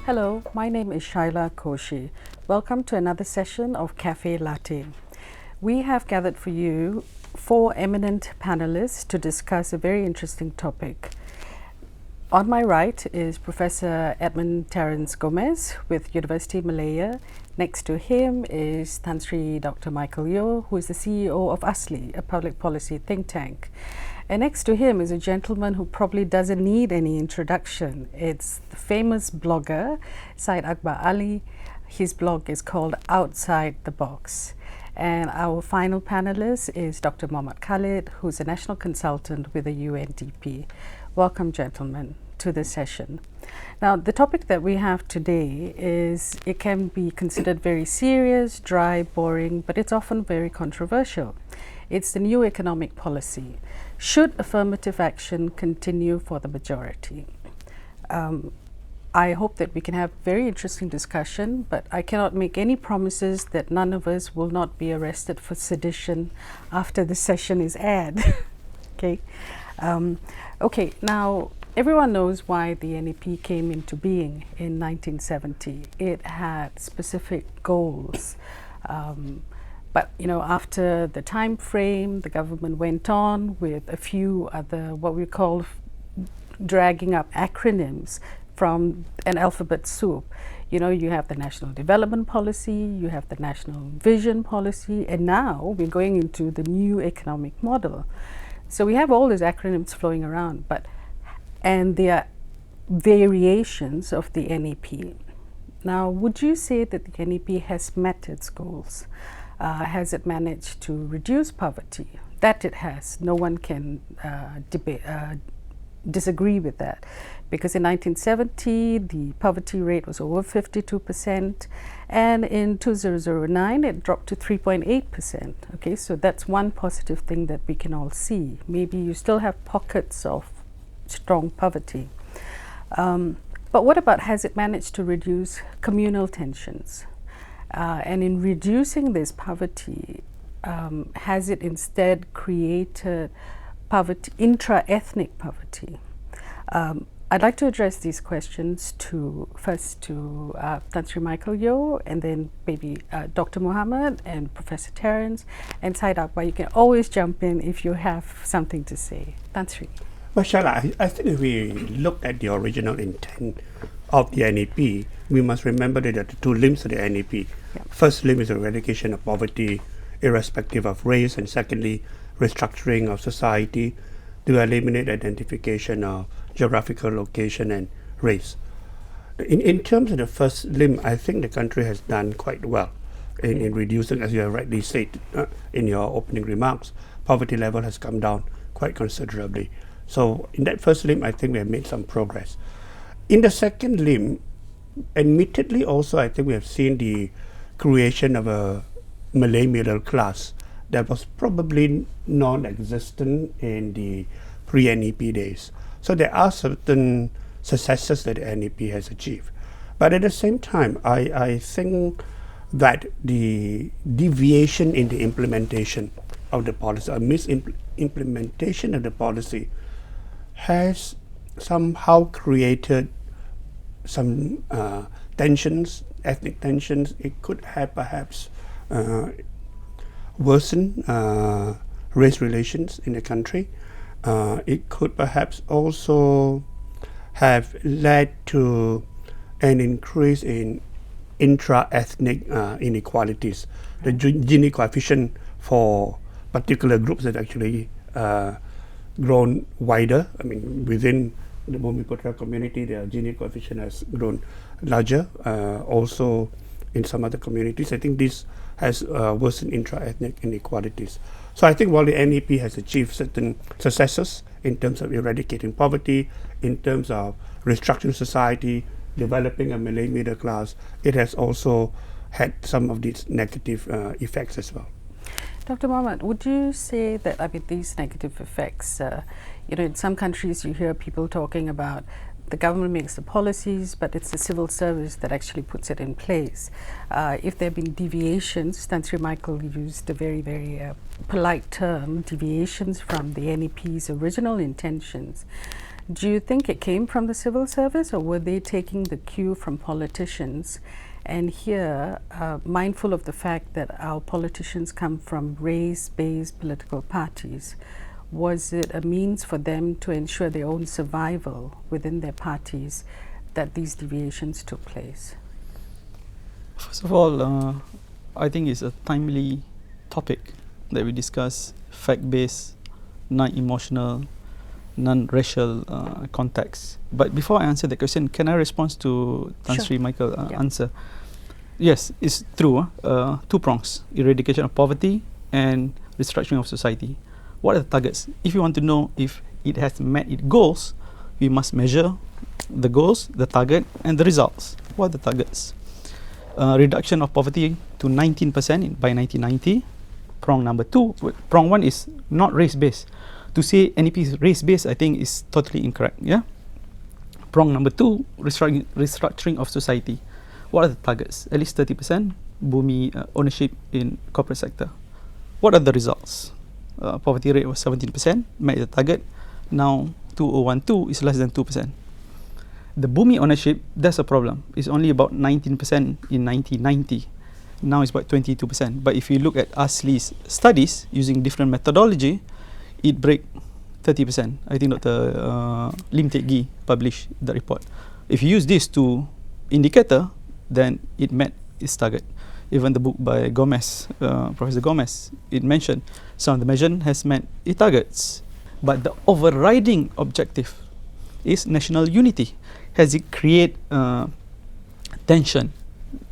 Hello, my name is Shaila Koshi. Welcome to another session of Cafe Latte. We have gathered for you 4 eminent panelists to discuss a very interesting topic. On my right is Professor Edmund Terence Gomez with University Malaya. Next to him is Tan Sri Dr. Michael Yeo, who is the CEO of ASLI, a public policy think tank. And next to him is a gentleman who probably doesn't need any introduction. It's the famous blogger, Syed Akbar Ali. His blog is called Outside the Box. And our final panelist is Dr. Mohammad Khalid, who's a national consultant with the UNDP. Welcome, gentlemen, to this session. Now, the topic that we have today it can be considered very serious, dry, boring, but it's often very controversial. It's the new economic policy. Should affirmative action continue for the majority? I hope that we can have very interesting discussion, but I cannot make any promises that none of us will not be arrested for sedition after the session is aired. Okay. Okay, now everyone knows why the NEP came into being in 1970. It had specific goals. But after the time frame, the government went on with a few other what we call dragging up acronyms from an alphabet soup. You have the National Development Policy, you have the National Vision Policy, and now we're going into the new economic model. So we have all these acronyms flowing around, and they are variations of the NEP. Now, would you say that the NEP has met its goals? Has it managed to reduce poverty? That it has. No one can disagree with that. Because in 1970, the poverty rate was over 52%, and in 2009, it dropped to 3.8%. Okay, so that's one positive thing that we can all see. Maybe you still have pockets of strong poverty. But what about, has it managed to reduce communal tensions? And in reducing this poverty, has it instead created poverty, intra-ethnic poverty? I'd like to address these questions first to Tan Sri Michael Yeo, and then maybe Dr. Muhammad and Professor Terence, and Syed Akbar. You can always jump in if you have something to say. Tan Sri. Well, Shala, I think if we look at the original intent of the NEP, we must remember that there are 2 limbs of the NEP. Yeah. First limb is eradication of poverty, irrespective of race, and secondly, restructuring of society to eliminate identification of geographical location and race. In terms of the first limb, I think the country has done quite well in reducing, as you have rightly said in your opening remarks, poverty level has come down quite considerably. So in that first limb, I think we have made some progress. In the second limb, admittedly also, I think we have seen the creation of a Malay middle class that was probably non-existent in the pre-NEP days. So there are certain successes that the NEP has achieved. But at the same time, I think that the deviation in the implementation of the policy, or misimplementation of the policy, has somehow created some tensions, ethnic tensions. It could have perhaps worsened race relations in the country. It could perhaps also have led to an increase in intra-ethnic inequalities. The Gini coefficient for particular groups has actually grown wider. I mean, within the Bumi-Putra community, the Gini coefficient has grown larger. Also, in some other communities, I think this has worsened intra-ethnic inequalities. So I think while the NEP has achieved certain successes in terms of eradicating poverty, in terms of restructuring society, developing a Malay middle class, it has also had some of these negative effects as well. Dr. Mohammad, would you say that, these negative effects, in some countries you hear people talking about the government makes the policies, but it's the civil service that actually puts it in place. If there have been deviations, Tan Sri Michael used a very, very polite term, deviations from the NEP's original intentions. Do you think it came from the civil service, or were they taking the cue from politicians? And here, mindful of the fact that our politicians come from race-based political parties, was it a means for them to ensure their own survival within their parties that these deviations took place? First of all, I think it's a timely topic that we discuss, fact-based, non-emotional, non-racial context. But before I answer the question, can I respond to Tan Sri Michael answer? Yes, it's true. Two prongs: eradication of poverty and restructuring of society. What are the targets? If you want to know if it has met its goals, we must measure the goals, the target, and the results. What are the targets? Reduction of poverty to 19% by 1990. Prong number 2. Prong 1 is not race-based. To say NEP is race-based, I think is totally incorrect. Yeah. Prong number 2, restructuring of society. What are the targets? At least 30% Bumi ownership in corporate sector. What are the results? Poverty rate was 17%, met the target. Now 2012 is less than 2%. The Bumi ownership, that's a problem. It's only about 19% in 1990. Now it's about 22%. But if you look at ASLI's studies using different methodology, it break 30%. I think Dr. Lim Teck Gee published the report. If you use this to indicator, then it met its target. Even the book by Gomez, Professor Gomez, it mentioned some of the measures has met its targets. But the overriding objective is national unity. Has it create tension,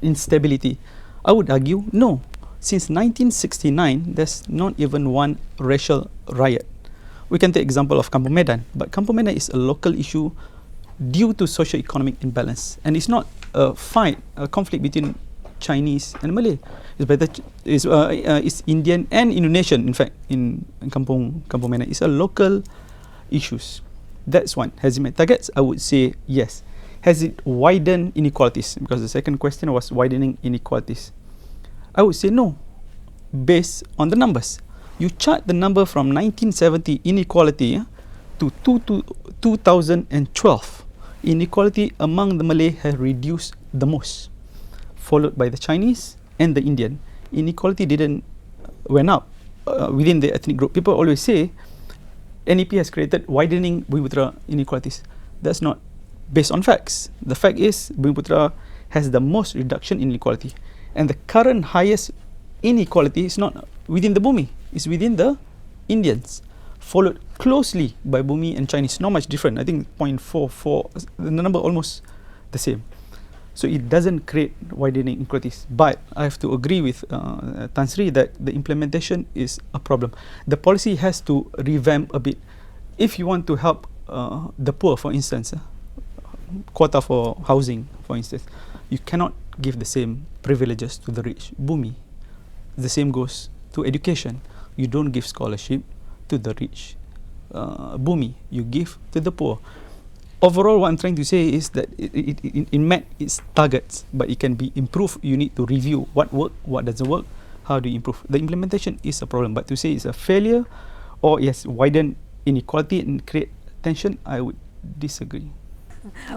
instability? I would argue no. Since 1969, there's not even one racial riot. We can take example of Kampung Medan, but Kampung Medan is a local issue due to socio-economic imbalance, and it's not a fight, a conflict between Chinese and Malay. It's Indian and Indonesian. In fact, in Kampung Medan, it's a local issues. That's one. Has it met targets? I would say yes. Has it widened inequalities? Because the second question was widening inequalities. I would say no, based on the numbers. You chart the number from 1970 inequality to 2012. Inequality among the Malay has reduced the most, followed by the Chinese and the Indian. Inequality went up within the ethnic group. People always say NEP has created widening Bumiputra inequalities. That's not based on facts. The fact is Bumiputra has the most reduction in inequality, and the current highest inequality is not within the Bumi, it's within the Indians, followed closely by Bumi and Chinese. Not much different. I think 0.44, the number almost the same. So it doesn't create widening inequalities. But I have to agree with Tan Sri that the implementation is a problem. The policy has to revamp a bit. If you want to help the poor, for instance, quota for housing, for instance, you cannot give the same privileges to the rich. Bumi. The same goes to education. You don't give scholarship to the rich. Bumi, you give to the poor. Overall, what I'm trying to say is that it met its targets, but it can be improved. You need to review what works, what doesn't work, how do you improve. The implementation is a problem, but to say it's a failure or yes, widen inequality and create tension, I would disagree.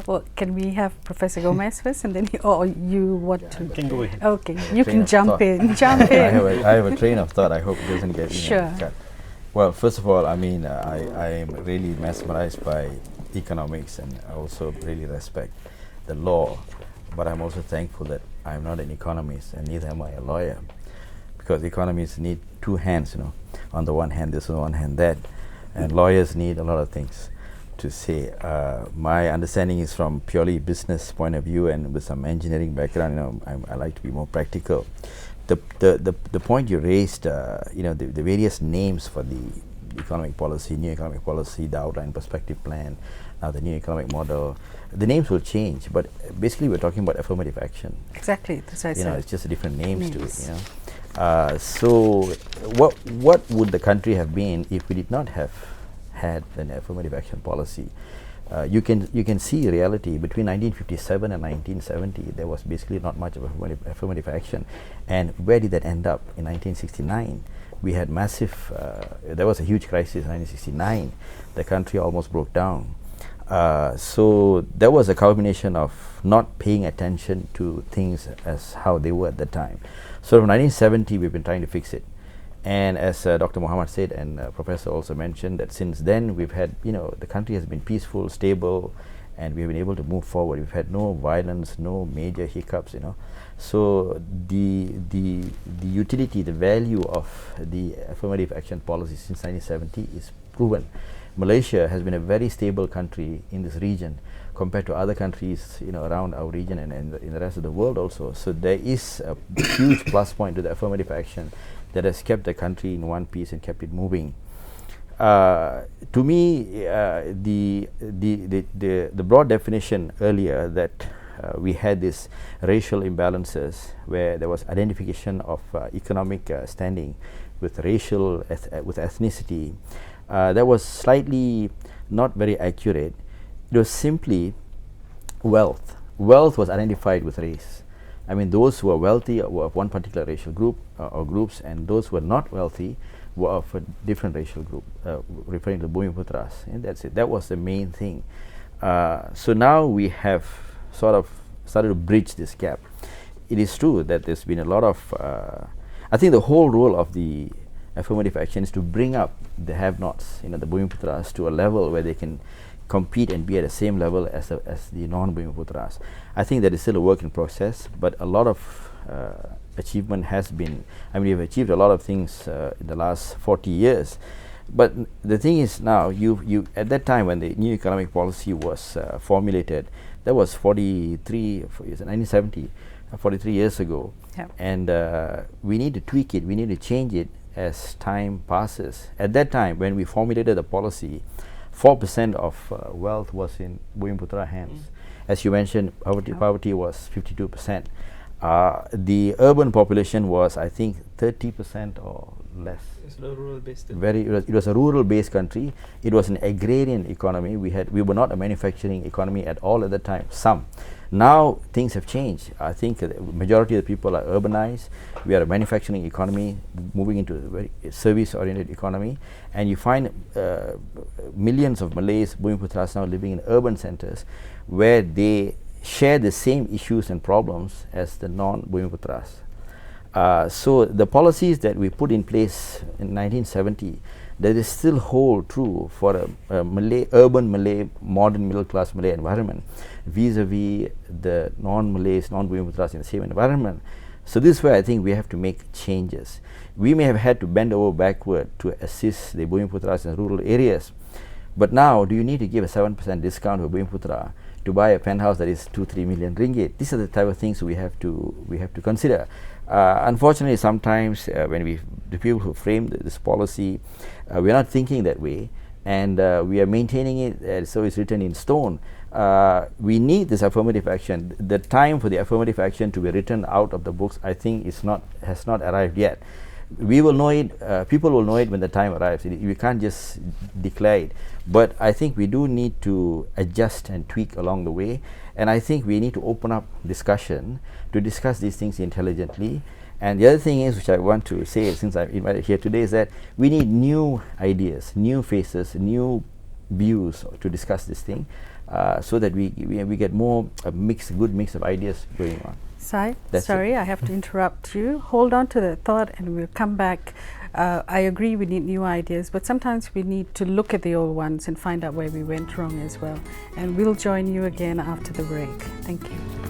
Well, can we have Professor Gomez first, and then or you want to? Can go ahead. Okay, you can jump in. Jump in. I have a train of thought. I hope it doesn't get cut. Well, first of all, I mean, I am really mesmerized by economics, and I also really respect the law. But I'm also thankful that I'm not an economist, and neither am I a lawyer, because economists need two hands. On the one hand this, on the one hand that, and lawyers need a lot of things to say. My understanding is from purely business point of view, and with some engineering background. I like to be more practical. The point you raised, the various names for the economic policy, new economic policy, the outline perspective plan, now the new economic model, the names will change, but basically we're talking about affirmative action. Exactly, that's what I said. It's just different names to it. So what would the country have been if we did not have had an affirmative action policy? You can see reality between 1957 and 1970. There was basically not much of affirmative action, and where did that end up? In 1969, we had massive. There was a huge crisis in 1969. The country almost broke down. So there was a combination of not paying attention to things as how they were at the time. So from 1970 we've been trying to fix it, and as Dr. Muhammad said, and Professor also mentioned, that since then we've had, the country has been peaceful, stable, and we've been able to move forward. We've had no violence, no major hiccups, So the utility, the value of the affirmative action policy since 1970 is proven. Malaysia has been a very stable country in this region compared to other countries, around our region and in the rest of the world also. So there is a huge plus point to the affirmative action that has kept the country in one piece and kept it moving. To me, the broad definition earlier that we had this racial imbalances where there was identification of economic standing with racial with ethnicity, that was slightly not very accurate. It was simply wealth. Wealth was identified with race. I mean, those who were wealthy were of one particular racial group or groups, and those who were not wealthy were of a different racial group, referring to the Bumiputras, and that's it. That was the main thing. So now we have sort of started to bridge this gap. It is true that there's been a lot of, I think the whole role of the affirmative action is to bring up the have-nots, the Bumiputras, to a level where they can compete and be at the same level as the non-Bumiputras. I think that is still a work in process, but a lot of achievement has been, we've achieved a lot of things in the last 40 years. But the thing is now, you at that time when the new economic policy was formulated, that was 1970, 43 years ago. Yep. And we need to tweak it, we need to change it as time passes. At that time, when we formulated the policy, 4% of wealth was in Bumiputra hands. As you mentioned, poverty was 52%. The urban population was, I think, 30% or less. It's a rural-based. It was a rural-based country. It was an agrarian economy. We were not a manufacturing economy at all at the time. Some. Now things have changed. I think the majority of the people are urbanized. We are a manufacturing economy moving into a very service-oriented economy, and you find millions of Malays, Bumiputras, now living in urban centers where they share the same issues and problems as the non-Bumiputras. So the policies that we put in place in 1970, that is still hold true for a Malay, urban Malay, modern middle-class Malay environment vis-a-vis the non-Malays, non-Bumiputras in the same environment. So this is where I think we have to make changes. We may have had to bend over backward to assist the Bumiputras in rural areas, but now do you need to give a 7% discount to a Bumiputra to buy a penthouse that is 2-3 million ringgit? These are the type of things we have to consider. Unfortunately, sometimes when the people who frame this policy, we are not thinking that way, and we are maintaining it so it's written in stone. We need this affirmative action. The time for the affirmative action to be written out of the books, I think, has not arrived yet. We will know it, people will know it when the time arrives. We can't just declare it. But I think we do need to adjust and tweak along the way. And I think we need to open up discussion to discuss these things intelligently. And the other thing is, which I want to say since I'm invited here today, is that we need new ideas, new faces, new views to discuss this thing, so that we get more good mix of ideas going on. Sai, sorry, I have to interrupt you. Hold on to that thought and we'll come back. I agree we need new ideas, but sometimes we need to look at the old ones and find out where we went wrong as well. And we'll join you again after the break. Thank you.